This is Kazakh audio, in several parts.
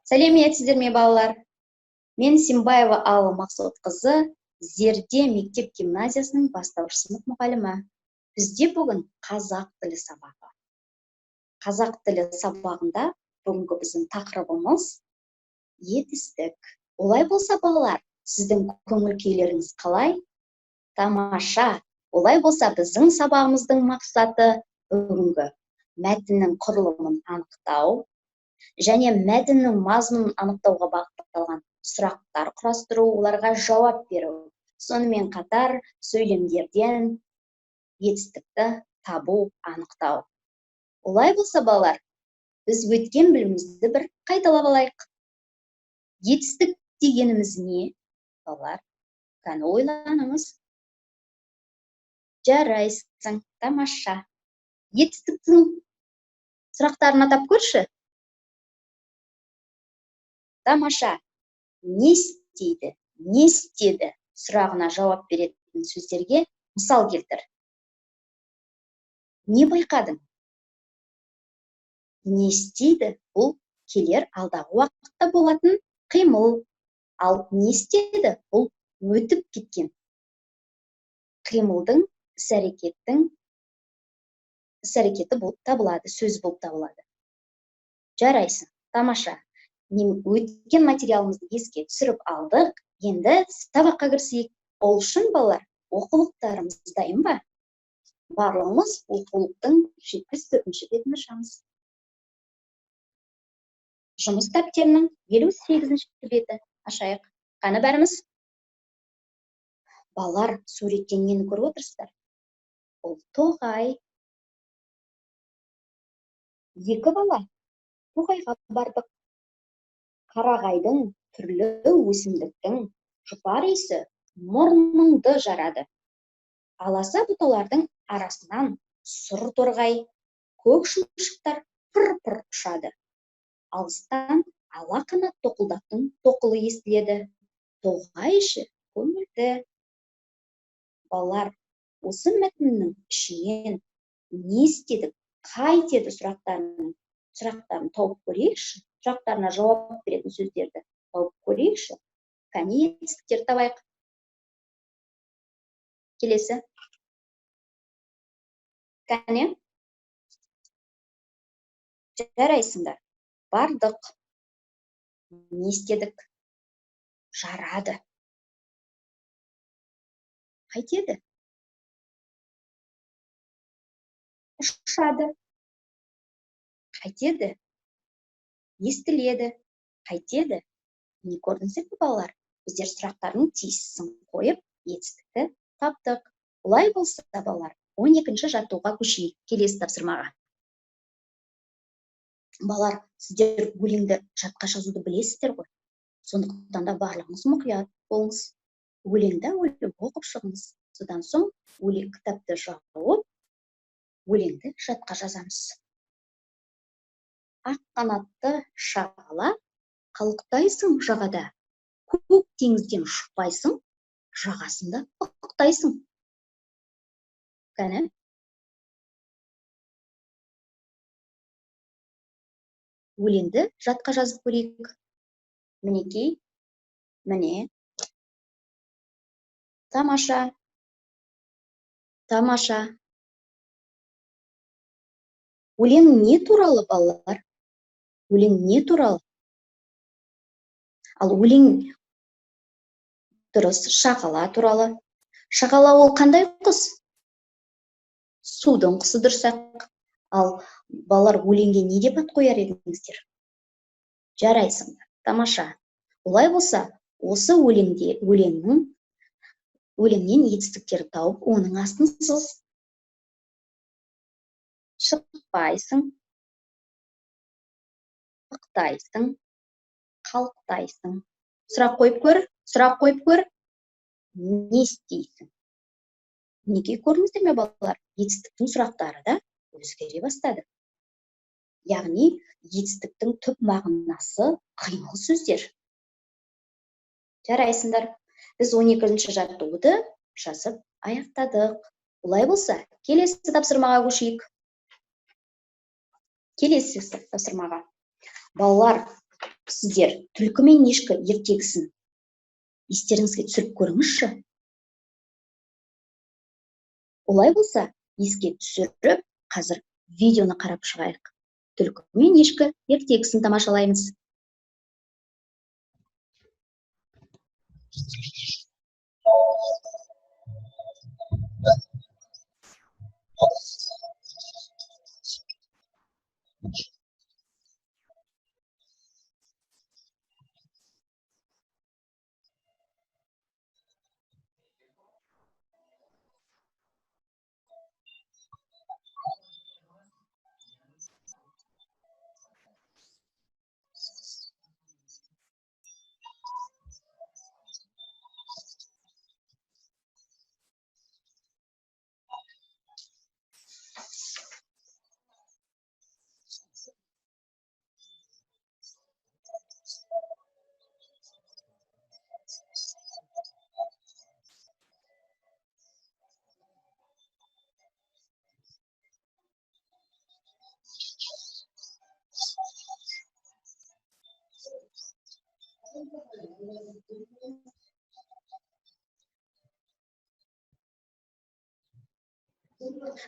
Сәлеметсіздер ме, балалар? Мен Симбаева Алла Мақсұтқызы, Зерде мектеп гимназиясының бастауыш сынып мұғалімі. Бізде бүгін қазақ тілі сабағы. Қазақ тілі сабағында бүгінгі біздің тақырыбымыз етістік. Олай болса, балалар, сіздің көңіл күйлеріңіз қалай? Тамаша. Олай болса, біздің сабағымыздың мақсаты бүгінгі мәтіннің құрылымын анықтау және мәтіннің мазмұнын анықтауға бағытталған сұрақтар құрастыру, оларға жауап беру. Сонымен қатар сөйлемдерден етістікті табу, анықтау. Олай болса, балалар, біз өткен білімімізді бір қайталап алайық. Етістік дегеніміз не, балалар? Қане ойланыңыз. Жарайсың, тамаша. Етістіктің сұрақтарын атап көрші. Тамаша. Не істейді, не істеді сұрағына жауап беретін сөздерге мысал келтір. Не байқадың? Не істейді, бұл келер алдағы уақытта болатын қимыл. Ал не істеді, бұл өтіп кеткен қимылдың, іс-әрекеті болып табылады, сөз болып табылады. Жарайсың, тамаша. Мен өткен материалымызды еске түсіріп алдық. Енді сабаққа кірісейік. Ол үшін, балалар, оқулықтарымыз дайын ба? Барлығымыз оқулықтың 74-ші бетін ашамыз. Жұмыс дәптерінің 58-ші беті ашайық. Қане бәріміз? Балалар, суреттен нені көріп отырсыздар? Ол тоғай. Екі бала тоғайға бардық. Қарағайдың түрлі өсімдіктің жұпар иісі мұрныңды жарады. Аласа бұталардың арасынан сұр торғай, көк шымшықтар пыр-пыр ұшады. Алыстан ала қанат тоқылдақтың тоқылы естіледі. Тоғай іші көңілді. Балалар, осы мәтіннің ішінен не істедік, қайтеді сұрақтарын тауып көрейікші. Сұрақтарына жауап беретін сөздерді тауып көрейікші. Кәне етістіктер табайық. Келесі. Кәне. Жарайсыңдар. Бардық. Не істедік? Жарады. Қайтеді? Ұшады. Қайтеді? Естіледі. Қайтеді? Не көрдіңіздер ме, балалар? Біздер сұрақтардың тиісін қойып, етістікті таптық. Олай болса, балалар, 12-ші жаттығуға көшейік. Келесі тапсырмаға. Балалар, сіздер өлеңді жатқа жазуды білесіздер ғой. Сондықтан да барлығыңыз мұқият болыңыз. Өлеңді оқып шығыңыз. Содан соң өлең кітапты жауып, өлеңді жатқа жазамыз. Ақ қанатты шағала, қалықтайсың жағада. Көк теңізден шықпайсың, жағасында ықтайсың. Кәне? Өлеңді жатқа жазып көрейік. Мінекей, міне. Тамаша. Тамаша. Өлең не туралы, балалар? Өлең не туралы? Ал өлең дұрыс, шағала туралы. Шағала ол қандай құс? Судың құсы дұрыс-ақ. Ал балалар, өлеңге не деп ат қояр едіңіздер? Жарайсыңдар, тамаша. Олай болса, осы өлеңнен етістіктер тауып, оның астын сыз. Шықпайсың, ықтайсың, қалықтайсың. Сұрақ қойып көр. Не істейсің? Неге көрдіңіздер ме, балалар? Етістіктің сұрақтары да өзгере бастады. Яғни, етістіктің түп мағынасы қимыл сөздер. Жарайсыңдар. Біз 12-ші жаттығуды жазып аяқтадық. Олай болса, келесі тапсырмаға көшейік. Келесі тапсырмаға. Балалар, Сіздер түлкі мен ешкі ертегісін естеріңізге түсіріп көріңізші. Олай болса, еске түсіріп, қазір видеоны қарап шығайық. Түлкі мен ешкі ертегісін тамашалаймыз.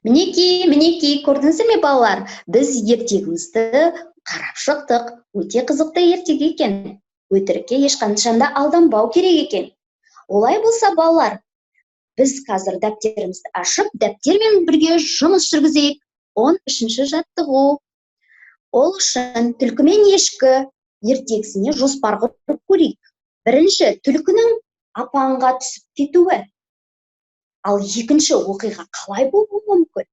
Мінекей, көрдіңіздер ме балалар? Біз ертегімізді қарап шықтық. Өте қызықты ертегі екен. Өтірікке ешқашанда алданбау керек екен. Олай болса, балалар, біз қазір дәптерімізді ашып, дәптермен бірге жұмыс жүргізейік. 13-ші жаттығу. Ол үшін түлкі мен ешкі ертегісіне жоспар құрып көрейік. Бірінші, түлкінің апанға түсіп кетуі. Ал екінші оқиға қалай болуы мүмкін?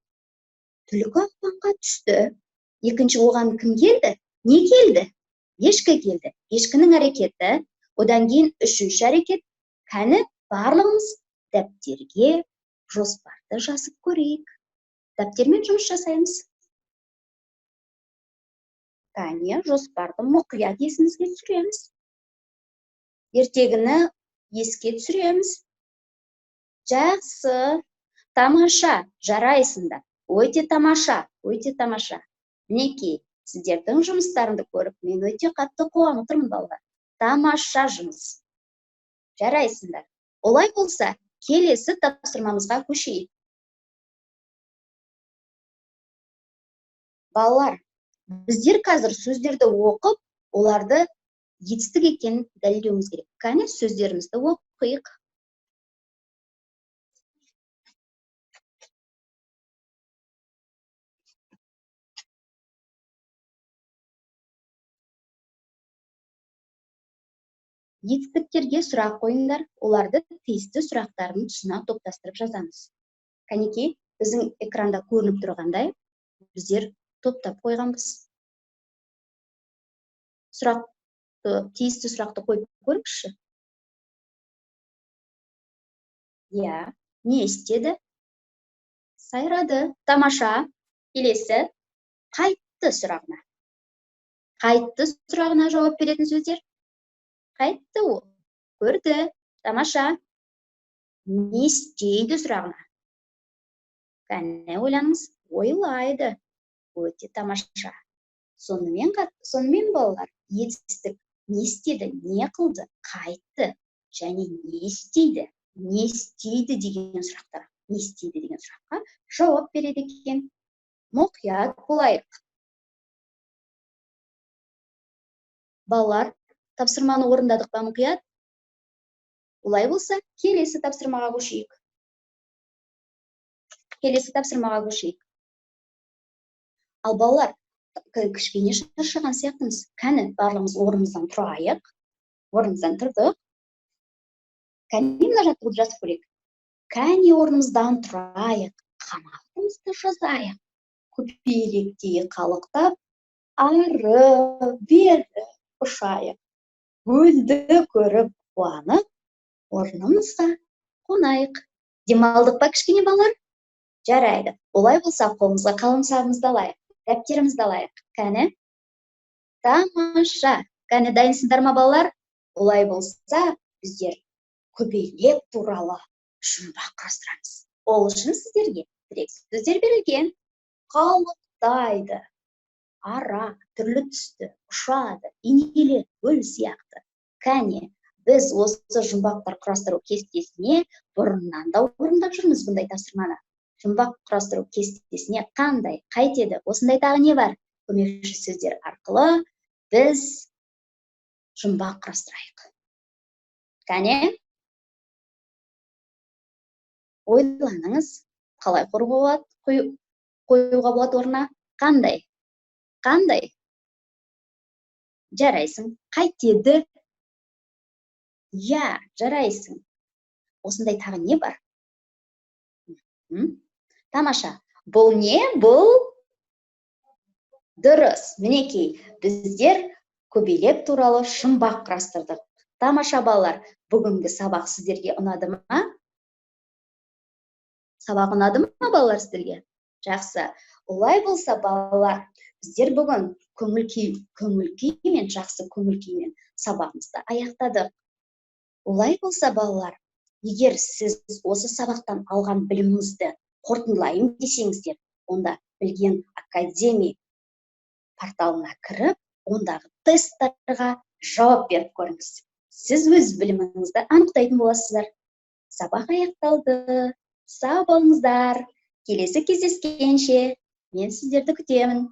Түлкі апанға түсті. Екінші оған кім келді? Не келді? Ешкі келді. Ешкінің әрекеті. Одан кейін үшінші әрекет. Кәні барлығымыз дәптерге жоспарды жазып көрейік. Дәптермен жұмыс жасаймыз. Кәне жоспарды мұқият есімізге түсіреміз. Ертегіні еске түсіреміз. Жақсы, тамаша, жарайсыңдар. Өте тамаша, өте тамаша. Мінекей, сіздердің жұмыстарыңды көріп, мен өте қатты қуанып тұрмын балалар. Тамаша жұмыс. Жарайсыңдар. Олай болса, келесі тапсырмамызға көшейік. Балалар, біздер қазір сөздерді оқып, оларды етістік екенін дәлелдеуіміз керек. Кәне сөздерімізді оқиық. Етістіктерге сұрақ қойыңдар, оларды тиісті сұрақтардың тұсына топтастырып жазамыз. Кәнекей, біздің экранда көрініп тұрғандай, біздер топтап қойғанбыз. Тиісті сұрақты қойып көріңізші. Я, не істеді? Сайрады, тамаша. Келесі, қайтты сұрағына. Қайтты сұрағына жауап беретін сөздер. Қайтты ол, көрді, тамаша. Не істейді сұрағына. Кәне ойланыңыз, ойлайды, өте тамаша. Сонымен балалар, етістік не істеді, не қылды, қайтты, және не істейді деген сұрақтар. Не істейді деген сұраққа жауап береді екен. Мұқият болайық. Балалар, тапсырманы орындадық па мұқият? Олай болса, келесі тапсырмаға көшейік. Ал балалар, кішкене шаршаған сияқтымыз. Кәні барлығымыз орнымыздан тұрайық. Орнымыздан тұрдық. Кәне мына жаттығуды жазып көрейік. Кәне орнымыздан тұрайық. Қанатымызды жазайық. Көпелектей қалықтап, ары, бері ұшайық. Көлді көріп қуанып, орнымызға қонайық. Демалдық па кішкене балалар? Жарайды. Олай болса, қолымызға қаламсағымызды алайық, дәптерімізді алайық. Кәне? Тамаша. Кәне дайынсыңдар ма балалар? Олай болса, біздер көбелек туралы жұмбақ құрастырамыз. Ол үшін сіздерге тірек сөздер берілген. Қалықтайды, ара, түрлі түсті, ұшады, инелі, гүл сияқты. Кәне, біз осы жұмбақтар құрастыру кестесіне бұрыннан да орындап жүрміз бұндай тапсырманы. Жұмбақ құрастыру кестесіне қандай, қайтеді, осындай тағы не бар? Көмекші сөздер арқылы біз жұмбақ құрастырайық. Кәне, ойланыңыз, қалай қоюға болады орнына? Қандай? Қандай? Жарайсың. Қайтеді? Я, жарайсың. Осындай тағы не бар? Тамаша. Бұл не? Бұл дұрыс. Мінекей, біздер көбелек туралы жұмбақ құрастырдық. Тамаша балалар, бүгінгі сабақ сіздерге ұнады ма? Сабақ ұнады ма балалар сіздерге? Жақсы. Олай болса балалар, біздер бүгін көңіл-күймен, жақсы көңіл-күймен сабағымызды аяқтадық. Олай болса балалар, егер сіз осы сабақтан алған біліміңізді қорытындылайын десеңіздер, онда Білген Академи порталына кіріп, ондағы тесттарға жауап беріп көріңіз. Сіз өз біліміңізді анықтайтын боласыздар. Сабақ аяқталды. Сау болыңыздар. Келесі кездескенше мен сіздерді күтемін.